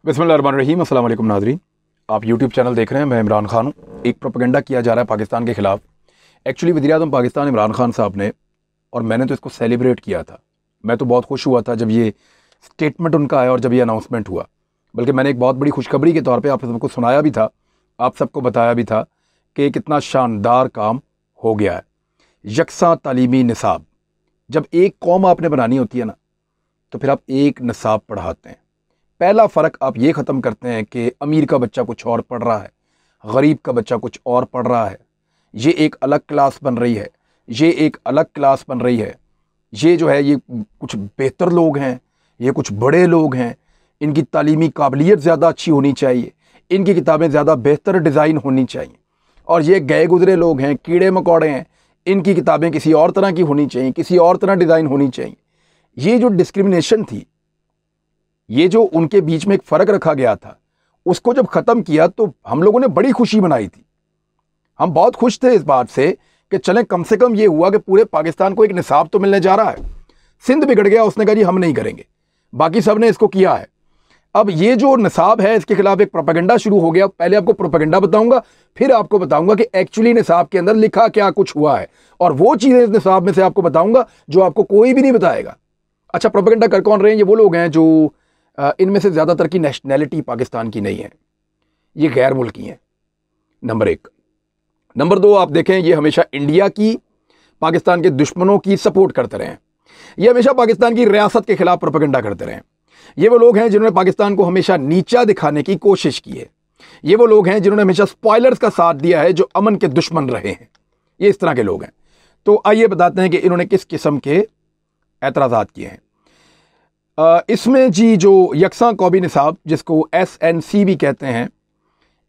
बिस्मिल्लाहिर्रहमानिर्रहीम। अस्सलाम वालेकुम नाज़रीन, आप यूट्यूब चैनल देख रहे हैं। मैं इमरान खान हूँ। एक प्रोपेगेंडा किया जा रहा है पाकिस्तान के ख़िलाफ़। एक्चुअली वज़ीर-ए-आज़म पाकिस्तान इमरान खान साहब ने, और मैंने तो इसको सेलिब्रेट किया था। मैं तो बहुत खुश हुआ था जब ये स्टेटमेंट उनका आया और जब ये अनाउंसमेंट हुआ। बल्कि मैंने एक बहुत बड़ी खुशखबरी के तौर पर आप सबको सुनाया भी था, आप सबको बताया भी था कि कितना शानदार काम हो गया है। यकसा तालीमी निसाब, जब एक कौम आपने बनानी होती है ना, तो फिर आप एक निसाब पढ़ाते हैं। पहला फ़र्क आप ये ख़त्म करते हैं कि अमीर का बच्चा कुछ और पढ़ रहा है, गरीब का बच्चा कुछ और पढ़ रहा है। ये एक अलग क्लास बन रही है, ये एक अलग क्लास बन रही है। ये जो है, ये कुछ बेहतर लोग हैं, ये कुछ बड़े लोग हैं, इनकी तालीमी काबिलियत ज़्यादा अच्छी होनी चाहिए, इनकी किताबें ज़्यादा बेहतर डिज़ाइन होनी चाहिए। और ये गए गुजरे लोग हैं, कीड़े मकोड़े हैं, इनकी किताबें किसी और तरह की होनी चाहिए, किसी और तरह डिज़ाइन होनी चाहिए। ये जो डिस्क्रिमिनेशन थी, ये जो उनके बीच में एक फ़र्क रखा गया था, उसको जब ख़त्म किया तो हम लोगों ने बड़ी खुशी मनाई थी। हम बहुत खुश थे इस बात से कि चलें, कम से कम ये हुआ कि पूरे पाकिस्तान को एक निसाब तो मिलने जा रहा है। सिंध बिगड़ गया, उसने कहा जी हम नहीं करेंगे, बाकी सब ने इसको किया है। अब ये जो निसाब है, इसके खिलाफ एक प्रोपेगेंडा शुरू हो गया। पहले आपको प्रोपेगेंडा बताऊंगा, फिर आपको बताऊंगा कि एक्चुअली निसाब के अंदर लिखा क्या कुछ हुआ है, और वो चीज़ें इस निसाब में से आपको बताऊंगा जो आपको कोई भी नहीं बताएगा। अच्छा, प्रोपेगेंडा कर कौन रहे हैं? ये वो लोग हैं जो इनमें से ज़्यादातर की नेशनैलिटी पाकिस्तान की नहीं है, ये गैर मुल्की हैं, नंबर एक। नंबर दो, आप देखें, ये हमेशा इंडिया की, पाकिस्तान के दुश्मनों की सपोर्ट करते रहे हैं। ये हमेशा पाकिस्तान की रियासत के खिलाफ प्रोपेगेंडा करते रहे हैं। ये वो लोग हैं जिन्होंने पाकिस्तान को हमेशा नीचा दिखाने की कोशिश की है। ये वो लोग हैं जिन्होंने हमेशा स्पॉयलर्स का साथ दिया है, जो अमन के दुश्मन रहे हैं। ये इस तरह के लोग हैं। तो आइए बताते हैं कि इन्होंने किस किस्म के एतराज़ात किए हैं। इसमें जी जो यकसा कौमी निसाब, जिसको SNC भी कहते हैं,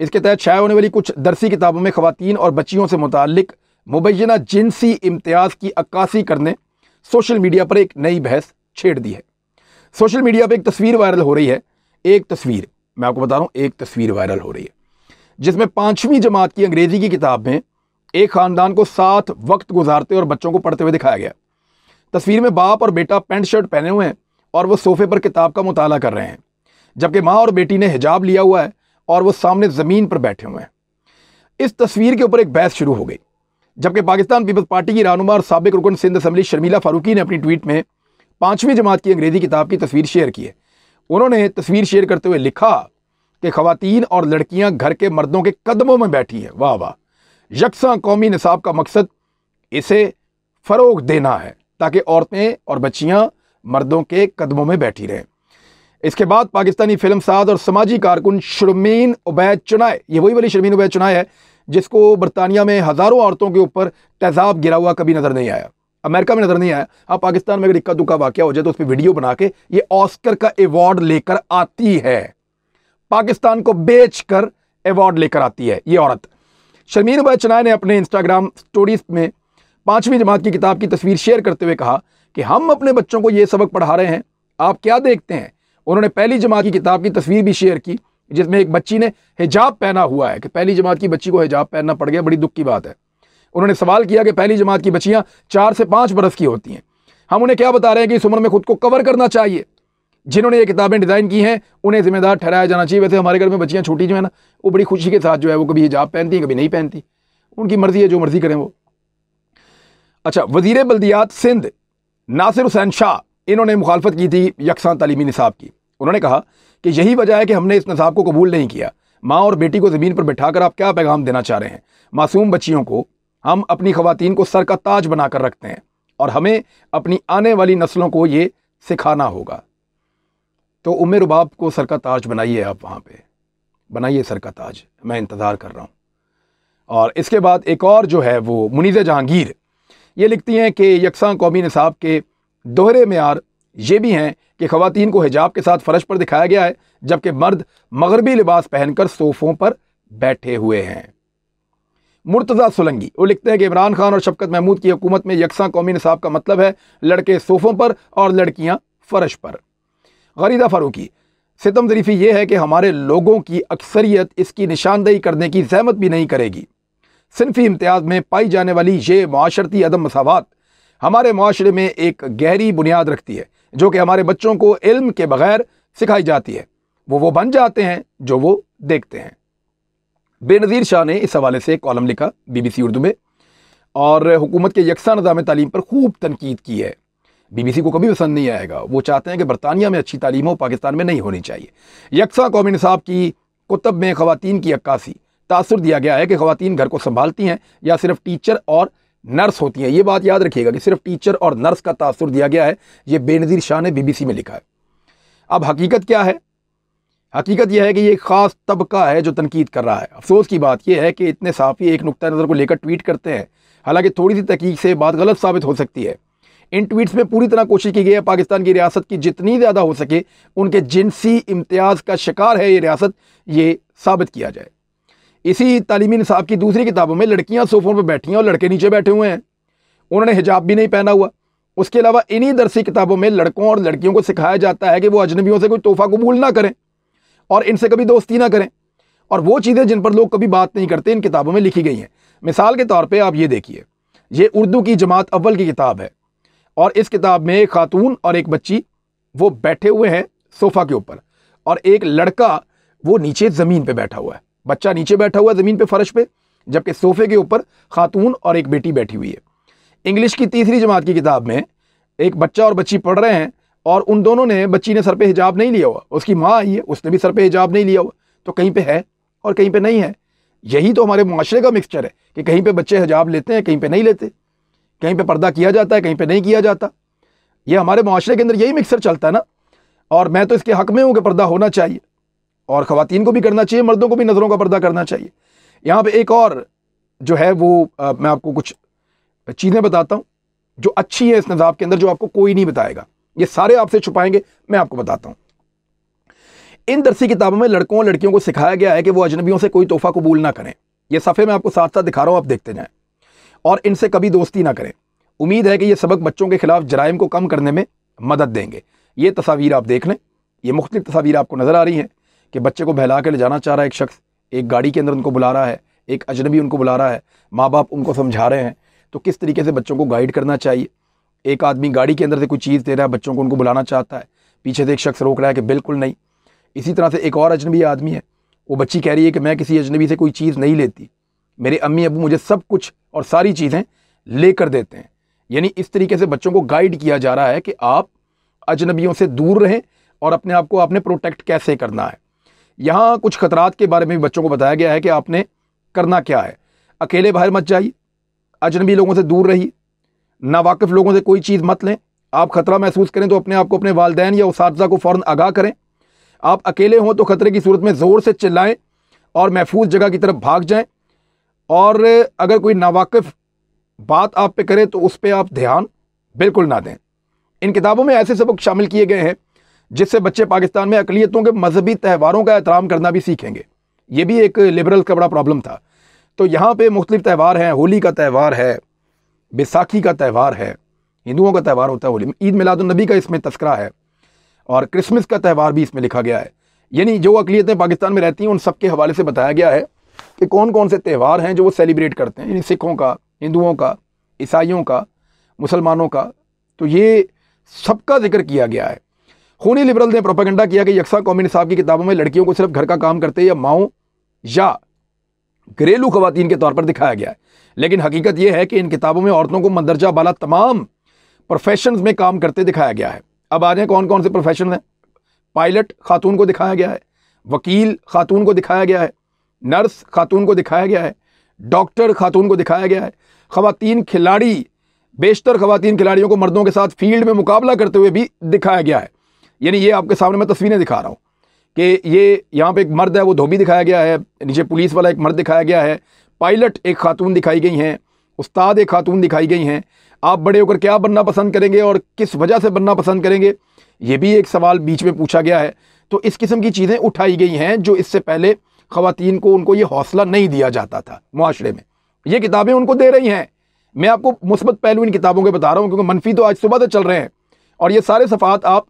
इसके तहत शाया होने वाली कुछ दरसी किताबों में ख़वातीन और बच्चियों से मुताल्लिक मुबैयना जिनसी इम्तियाज़ की अक्कासी करने सोशल मीडिया पर एक नई बहस छेड़ दी है। सोशल मीडिया पर एक तस्वीर वायरल हो रही है। एक तस्वीर, मैं आपको बता रहा हूँ, एक तस्वीर वायरल हो रही है जिसमें 5वीं जमात की अंग्रेज़ी की किताब में एक ख़ानदान को साथ वक्त गुजारते और बच्चों को पढ़ते हुए दिखाया गया। तस्वीर में बाप और बेटा पैंट शर्ट पहने हुए हैं और वो सोफे पर किताब का मुताला कर रहे हैं, जबकि माँ और बेटी ने हिजाब लिया हुआ है और वो सामने ज़मीन पर बैठे हुए हैं। इस तस्वीर के ऊपर एक बहस शुरू हो गई, जबकि पाकिस्तान पीपल्स पार्टी की रहनुमा और साबिक रुकन सिंध असम्बली शर्मिला फारूकी ने अपनी ट्वीट में 5वीं जमात की अंग्रेज़ी किताब की तस्वीर शेयर की है। उन्होंने तस्वीर शेयर करते हुए लिखा कि ख़वातीन और लड़कियां घर के मर्दों के कदमों में बैठी हैं। वाह वाह! यकसा कौमी निसाब का मकसद इसे फ़रोग देना है ताकि औरतें और बच्चियां मर्दों के कदमों में बैठी रहें। इसके बाद पाकिस्तानी फिल्म साज और समाजी कारकुन शर्मीन उबैद चुनाय, ये वही वाली शर्मीन उबैद चुनाय है जिसको बरतानिया में हज़ारों औरतों के ऊपर तेज़ाब गिरा हुआ कभी नज़र नहीं आया, अमेरिका में नज़र नहीं आया। अब पाकिस्तान में अगर इक्का दुक्का वाक़या हो जाए तो उस पर वीडियो बना के ये ऑस्कर का अवार्ड लेकर आती है, पाकिस्तान को बेच कर अवार्ड लेकर आती है ये औरत। शर्मीन उबैद चुनाय ने अपने इंस्टाग्राम स्टोरीज में 5वीं जमात की किताब की तस्वीर शेयर करते हुए कहा कि हम अपने बच्चों को ये सबक पढ़ा रहे हैं, आप क्या देखते हैं। उन्होंने पहली जमात की किताब की तस्वीर भी शेयर की जिसमें एक बच्ची ने हिजाब पहना हुआ है, कि पहली जमात की बच्ची को हिजाब पहनना पड़ गया, बड़ी दुख की बात है। उन्होंने सवाल किया कि पहली जमात की बच्चियां 4 से 5 बरस की होती हैं, हम उन्हें क्या बता रहे हैं कि इस उम्र में खुद को कवर करना चाहिए। जिन्होंने ये किताबें डिज़ाइन की हैं उन्हें जिम्मेदार ठहराया जाना चाहिए। वैसे हमारे घर में बच्चियां छोटी जो है ना, वो बड़ी खुशी के साथ जो है वो कभी हिजाब पहनती हैं, कभी नहीं पहनती, उनकी मर्जी है, जो मर्जी करें वो। अच्छा, वज़ीर बल्दियात सिंध नासिर हुसैन शाह, इन्होंने मुखालफत की थी यकसा तालीमी निसाब की। उन्होंने कहा कि यही वजह है कि हमने इस निसाब को कबूल नहीं किया। माँ और बेटी को ज़मीन पर बैठाकर आप क्या पैगाम देना चाह रहे हैं? मासूम बच्चियों को हम अपनी ख़वातीन को सर का ताज बनाकर रखते हैं और हमें अपनी आने वाली नस्लों को ये सिखाना होगा। तो उम्मे रुबाब को सर का ताज बनाइए, आप वहाँ पे बनाइए सर का ताज, मैं इंतज़ार कर रहा हूँ। और इसके बाद एक और जो है वो मुनीज़ा जहांगीर, ये लिखती हैं कि यकसा कौमी निसाब के दोहरे मेयार ये भी हैं कि ख़वातीन को हिजाब के साथ फ़र्श पर दिखाया गया है, जबकि मर्द मगरबी लिबास पहनकर सोफ़ों पर बैठे हुए हैं। मुर्तज़ा सोलंकी, वो लिखते हैं कि इमरान खान और शफकत महमूद की हुकूमत में यकसा कौमी निसाब का मतलब है लड़के सोफ़ों पर और लड़कियां फ़र्श पर। गरीदा फारूकी, सितम ज़रीफ़ी ये है कि हमारे लोगों की अक्सरियत इसकी निशानदेही करने की ज़हमत भी नहीं करेगी। सिनफ़ी इम्तियाज़ में पाई जाने वाली ये माशरती अदम मसावात हमारे माशरे में एक गहरी बुनियाद रखती है, जो कि हमारे बच्चों को इल्म के बग़ैर सिखाई जाती है। वो बन जाते हैं जो वो देखते हैं। बेनज़ीर शाह ने इस हवाले से एक कॉलम लिखा BBC उर्दू में और हुकूमत के यकसा निज़ाम तालीम पर खूब तनकीद की है। BBC को कभी पसंद नहीं आएगा, वो चाहते हैं कि बरतानिया में अच्छी तालीम हो, पाकिस्तान में नहीं होनी चाहिए। यकसा कौमी निसाब की कुतब में ख़वातीन की अक्कासी तासुर दिया गया है कि ख़वातीन घर को संभालती हैं या सिर्फ टीचर और नर्स होती हैं। ये बात याद रखिएगा कि सिर्फ टीचर और नर्स का तासुर दिया गया है, ये बेनज़ीर शाह ने BBC में लिखा है। अब हकीकत क्या है? हकीकत यह है कि ये एक ख़ास तबका है जो तनकीद कर रहा है। अफसोस की बात यह है कि इतने साफ़ी एक नुक्ता नज़र को लेकर ट्वीट करते हैं, हालांकि थोड़ी सी तहकीक से बात गलत साबित हो सकती है। इन ट्वीट्स में पूरी तरह कोशिश की गई है पाकिस्तान की रियासत की जितनी ज़्यादा हो सके उनके जिनसी इम्तियाज़ का शिकार है ये रियासत, ये साबित किया जाए। इसी तालीमी निसाब की दूसरी किताबों में लड़कियां सोफ़ों पर बैठी हैं और लड़के नीचे बैठे हुए हैं, उन्होंने हिजाब भी नहीं पहना हुआ। उसके अलावा इन्हीं दरसी किताबों में लड़कों और लड़कियों को सिखाया जाता है कि वो अजनबियों से कोई तोहफ़ा कबूल ना करें और इनसे कभी दोस्ती ना करें, और वो चीज़ें जिन पर लोग कभी बात नहीं करते इन किताबों में लिखी गई हैं। मिसाल के तौर पे आप ये देखिए, ये उर्दू की जमात अव्वल की किताब है और इस किताब में एक खातून और एक बच्ची वो बैठे हुए हैं सोफ़ा के ऊपर और एक लड़का वो नीचे ज़मीन पे बैठा हुआ है। बच्चा नीचे बैठा हुआ है ज़मीन पे, फ़र्श पे, जबकि सोफ़े के ऊपर खातून और एक बेटी बैठी हुई है। इंग्लिश की तीसरी जमात की किताब में एक बच्चा और बच्ची पढ़ रहे हैं और उन दोनों ने, बच्ची ने सर पे हिजाब नहीं लिया हुआ, उसकी माँ आई है उसने भी सर पे हिजाब नहीं लिया हुआ, तो कहीं पे है और कहीं पे नहीं है। यही तो हमारे मुआशरे का मिक्सचर है कि कहीं पे बच्चे हिजाब लेते हैं, कहीं पे नहीं लेते, कहीं पे पर्दा किया जाता है, कहीं पे नहीं किया जाता। ये हमारे मुआशरे के अंदर यही मिक्सचर चलता है ना। और मैं तो इसके हक में हूँ कि पर्दा होना चाहिए और ख़वातीन को भी करना चाहिए, मर्दों को भी नज़रों का पर्दा करना चाहिए। यहाँ पे एक और जो है वो मैं आपको कुछ चीज़ें बताता हूँ जो अच्छी है इस निज़ाम के अंदर, जो आपको कोई नहीं बताएगा, ये सारे आपसे छुपाएंगे, मैं आपको बताता हूँ। इन दरसी किताबों में लड़कों और लड़कियों को सिखाया गया है कि वो अजनबियों से कोई तोहफ़ा कबूल ना करें। ये सफ़े मैं आपको साथ साथ दिखा रहा हूँ, आप देखते जाएँ, और इनसे कभी दोस्ती ना करें। उम्मीद है कि ये सबक बच्चों के खिलाफ जराइम को कम करने में मदद देंगे। ये तस्वीर आप देख लें, ये मुख्तलिफ तस्वीर आपको नज़र आ रही हैं कि बच्चे को बहला के ले जाना चाह रहा है एक शख्स, एक गाड़ी के अंदर उनको बुला रहा है, एक अजनबी उनको बुला रहा है, माँ बाप उनको समझा रहे हैं। तो किस तरीके से बच्चों को गाइड करना चाहिए। एक आदमी गाड़ी के अंदर से कोई चीज़ दे रहा है, बच्चों को उनको बुलाना चाहता है, पीछे से एक शख्स रोक रहा है कि बिल्कुल नहीं। इसी तरह से एक और अजनबी आदमी है, वो बच्ची कह रही है कि मैं किसी अजनबी से कोई चीज़ नहीं लेती, मेरे अम्मी अबू मुझे सब कुछ और सारी चीज़ें लेकर देते हैं। यानी इस तरीके से बच्चों को गाइड किया जा रहा है कि आप अजनबियों से दूर रहें और अपने आप को आपने प्रोटेक्ट कैसे करना है। यहाँ कुछ खतरात के बारे में भी बच्चों को बताया गया है कि आपने करना क्या है। अकेले बाहर मत जाइए, अजनबी लोगों से दूर रहिए, नावाकिफ़ लोगों से कोई चीज़ मत लें। आप ख़तरा महसूस करें तो अपने आप को अपने वालिदैन या उसातिज़ा को फ़ौरन आगाह करें। आप अकेले हों तो ख़तरे की सूरत में ज़ोर से चिल्लाएं और महफूज जगह की तरफ भाग जाएं, और अगर कोई नावाकिफ़ बात आप पे करे तो उस पर आप ध्यान बिल्कुल ना दें। इन किताबों में ऐसे सबक शामिल किए गए हैं जिससे बच्चे पाकिस्तान में अक़लियतों के मजहबी त्यौहारों का एहतराम करना भी सीखेंगे। ये भी एक लिबरल का बड़ा प्रॉब्लम था। तो यहाँ पे मुख्तलिफ त्यौहार हैं, होली का त्यौहार है, बैसाखी का त्यौहार है, हिंदुओं का त्यौहार होता है होली, ईद मिलादुन्नबी का इसमें तस्करा है, और क्रिसमस का त्यौहार भी इसमें लिखा गया है। यानी जो अक़लियतें पाकिस्तान में रहती हैं उन सब के हवाले से बताया गया है कि कौन कौन से त्यौहार हैं जो वो सेलिब्रेट करते हैं, यानी सिखों का, हिंदुओं का, ईसाइयों का, मुसलमानों का, तो ये सबका जिक्र किया गया है। खूनी लिबरल ने प्रोपेगेंडा किया कि यकसा कौमी निसाब की किताबों में लड़कियों को सिर्फ घर का काम करते या माओं या घरेलू ख़वातीन के तौर पर दिखाया गया है, लेकिन हकीकत यह है कि इन किताबों में औरतों को मंदरजा बाला तमाम प्रोफेशंस में काम करते दिखाया गया है। अब आ जाए कौन कौन से प्रोफेशन हैं। पायलट खातून को दिखाया गया है, वकील खातून को दिखाया गया है, नर्स खातून को दिखाया गया है, डॉक्टर खातून को दिखाया गया है। ख़वातीन खिलाड़ी, बेशतर ख़वातीन खिलाड़ियों को मर्दों के साथ फील्ड में मुकाबला करते हुए भी दिखाया गया है। यानी ये आपके सामने मैं तस्वीरें दिखा रहा हूँ कि ये यहाँ पे एक मर्द है वो धोबी दिखाया गया है, नीचे पुलिस वाला एक मर्द दिखाया गया है, पायलट एक खातून दिखाई गई हैं, उस्ताद एक खातून दिखाई गई हैं। आप बड़े होकर क्या बनना पसंद करेंगे और किस वजह से बनना पसंद करेंगे, ये भी एक सवाल बीच में पूछा गया है। तो इस किस्म की चीज़ें उठाई गई हैं जो इससे पहले ख़वातीन को, उनको ये हौसला नहीं दिया जाता था मुआशरे में। ये किताबें उनको दे रही हैं। मैं आपको मुस्बत पहलू इन किताबों के बता रहा हूँ क्योंकि मनफी तो आज सुबह से चल रहे हैं, और ये सारे सफ़ात आप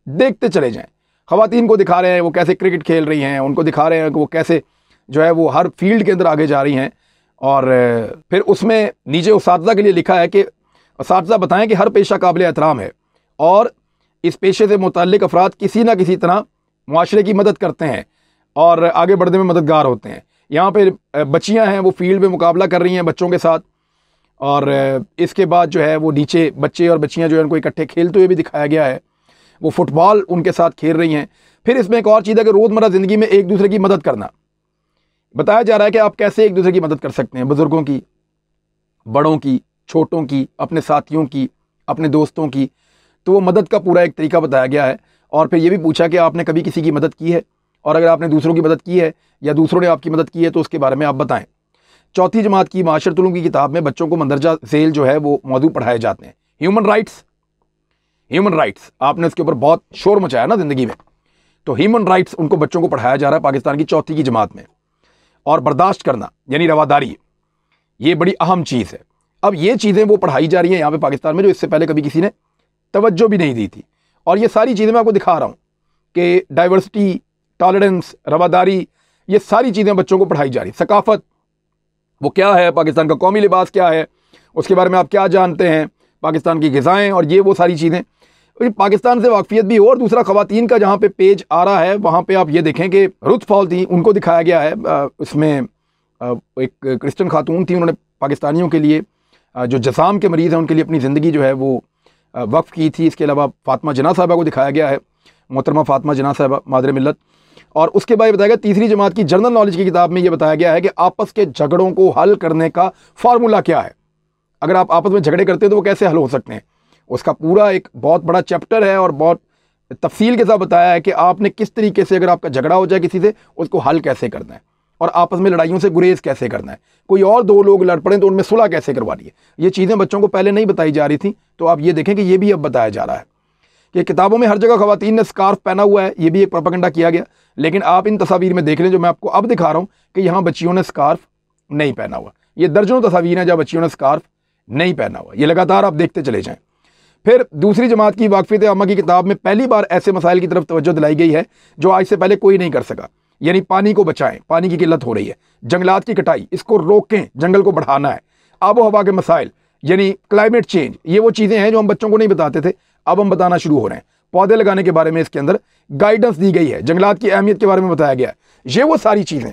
देखते चले जाएँ। ख़वातीन को दिखा रहे हैं वो कैसे क्रिकेट खेल रही हैं, उनको दिखा रहे हैं कि वो कैसे जो है वो हर फील्ड के अंदर आगे जा रही हैं, और फिर उसमें नीचे उसातिज़ा के लिए लिखा है कि उसातिज़ा बताएं कि हर पेशा काबिल एहतराम है और इस पेशे से मुतल्लिक अफराद किसी ना किसी तरह मुआशरे की मदद करते हैं और आगे बढ़ने में मददगार होते हैं। यहाँ पे बच्चियाँ हैं वो फील्ड में मुकाबला कर रही हैं बच्चों के साथ, और इसके बाद जो है वो नीचे बच्चे और बच्चियाँ जो है उनको इकट्ठे खेलते हुए भी दिखाया गया है, वो फुटबॉल उनके साथ खेल रही हैं। फिर इसमें एक और चीज़ है कि रोज़मर्रा ज़िंदगी में एक दूसरे की मदद करना बताया जा रहा है कि आप कैसे एक दूसरे की मदद कर सकते हैं, बुज़ुर्गों की, बड़ों की, छोटों की, अपने साथियों की, अपने दोस्तों की। तो वो मदद का पूरा एक तरीका बताया गया है। और फिर ये भी पूछा कि आपने कभी किसी की मदद की है, और अगर आपने दूसरों की मदद की है या दूसरों ने आपकी मदद की है तो उसके बारे में आप बताएं। चौथी जमात की माशरत उलूम की किताब में बच्चों को मंदरजा झेल जो है वो मौजू पढ़ाए जाते हैं। ह्यूमन राइट्स आपने उसके ऊपर बहुत शोर मचाया ना ज़िंदगी में, तो ह्यूमन राइट्स उनको बच्चों को पढ़ाया जा रहा है पाकिस्तान की चौथी की जमात में। और बर्दाश्त करना यानी रवादारी, ये बड़ी अहम चीज़ है। अब ये चीज़ें वो पढ़ाई जा रही हैं यहाँ पे पाकिस्तान में, जो इससे पहले कभी किसी ने तवज्जो भी नहीं दी थी। और ये सारी चीज़ें मैं आपको दिखा रहा हूँ कि डाइवर्सिटी, टॉलरेंस, रवादारी, ये सारी चीज़ें बच्चों को पढ़ाई जा रही। सकाफत वो क्या है, पाकिस्तान का कौमी लिबास क्या है, उसके बारे में आप क्या जानते हैं, पाकिस्तान की ग़िज़ाएँ, और ये वो सारी चीज़ें। पाकिस्तान से वाकफियत भी हो। और दूसरा ख़वातीन का जहाँ पे पेज आ रहा है वहाँ पे आप ये देखें कि रुत फॉल थी, उनको दिखाया गया है। उसमें एक क्रिश्चियन खातून थी, उन्होंने पाकिस्तानियों के लिए जो जसाम के मरीज़ हैं उनके लिए अपनी ज़िंदगी जो है वो वक्फ़ की थी। इसके अलावा फ़ातिमा जना साहिबा को दिखाया गया है, मोहतरमा फ़ातिमा जना साहिबा मादर मिल्लत। और उसके बाद बताया गया तीसरी जमात की जनरल नॉलेज की किताब में ये बताया गया है कि आपस के झगड़ों को हल करने का फार्मूला क्या है। अगर आप आपस में झगड़े करते हैं तो वो कैसे हल हो सकते हैं, उसका पूरा एक बहुत बड़ा चैप्टर है और बहुत तफसील के साथ बताया है कि आपने किस तरीके से, अगर आपका झगड़ा हो जाए किसी से, उसको हल कैसे करना है, और आपस में लड़ाइयों से गुरेज कैसे करना है। कोई और दो लोग लड़ पड़े तो उनमें सुलह कैसे करवानी है। ये चीज़ें बच्चों को पहले नहीं बताई जा रही थी, तो आप ये देखें कि ये भी अब बताया जा रहा है कि किताबों में हर जगह ख़वातीन ने स्कार्फ पहना हुआ है, ये भी एक प्रोपेगेंडा किया गया। लेकिन आप इन तस्वीर में देख लें जो मैं आपको अब दिखा रहा हूँ कि यहाँ बच्चियों ने स्कार्फ नहीं पहना हुआ। ये दर्जनों तस्वीरें हैं जहाँ बच्चियों ने स्कार्फ नहीं पहना हुआ। ये लगातार आप देखते चले जाएँ। फिर दूसरी जमात की वाक़फ़ियत आमा की किताब में पहली बार ऐसे मसाइल की तरफ तवज्जो दिलाई गई है जो आज से पहले कोई नहीं कर सका। यानी पानी को बचाएं, पानी की किल्लत हो रही है, जंगलात की कटाई, इसको रोकें, जंगल को बढ़ाना है, आबो हवा के मसाइल यानी क्लाइमेट चेंज, ये वो चीज़ें हैं जो हम बच्चों को नहीं बताते थे, अब हम बताना शुरू हो रहे हैं। पौधे लगाने के बारे में इसके अंदर गाइडेंस दी गई है, जंगलात की अहमियत के बारे में बताया गया है। ये वो सारी चीज़ें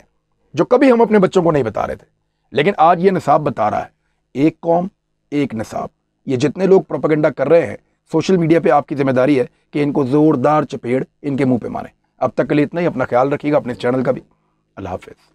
जो कभी हम अपने बच्चों को नहीं बता रहे थे, लेकिन आज ये निसाब बता रहा है। एक कौम एक निसाब। ये जितने लोग प्रोपेगेंडा कर रहे हैं सोशल मीडिया पे, आपकी जिम्मेदारी है कि इनको ज़ोरदार चपेड़ इनके मुंह पे मारें। अब तक के लिए इतना ही। अपना ख्याल रखिएगा, अपने चैनल का भी। अल्लाह हाफ़िज़।